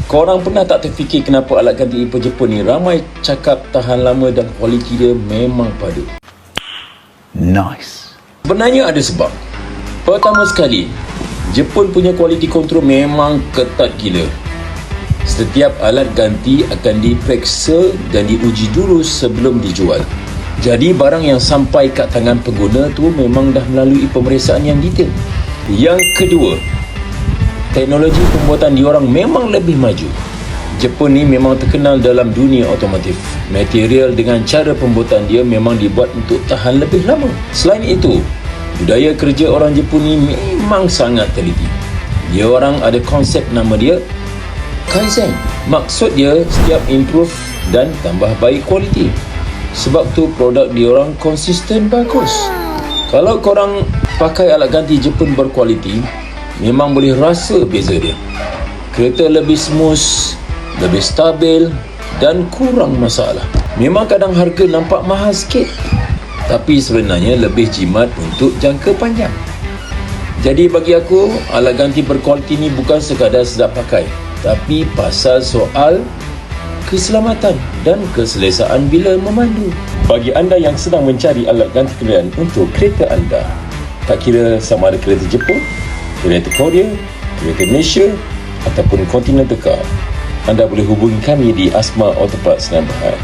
Korang pernah tak terfikir kenapa alat ganti import Jepun ni ramai cakap tahan lama dan kualiti dia memang padu? Nice. Sebenarnya ada sebab. Pertama sekali, Jepun punya kualiti kontrol memang ketat gila. Setiap alat ganti akan diperiksa dan diuji dulu sebelum dijual. Jadi barang yang sampai kat tangan pengguna tu memang dah melalui pemeriksaan yang detail. Yang kedua, teknologi pembuatan diorang memang lebih maju. Jepun ni memang terkenal dalam dunia otomotif. Material dengan cara pembuatan dia memang dibuat untuk tahan lebih lama. Selain itu, budaya kerja orang Jepun ni memang sangat teliti. Dia orang ada konsep nama dia Kaizen. Maksud dia setiap improve dan tambah baik kualiti. Sebab tu produk diorang konsisten bagus. Kalau korang pakai alat ganti Jepun berkualiti, memang boleh rasa beza dia. Kereta lebih smooth, lebih stabil dan kurang masalah. Memang kadang harga nampak mahal sikit, tapi sebenarnya lebih jimat untuk jangka panjang. Jadi bagi aku, alat ganti berkualiti ni bukan sekadar sedap pakai, tapi pasal soal keselamatan dan keselesaan bila memandu. Bagi anda yang sedang mencari alat ganti kenderaan untuk kereta anda, tak kira sama ada kereta Jepun, kereta Korea, kereta Malaysia ataupun Continental Car, anda boleh hubungi kami di Asma Auto Parts Senayan Berhad.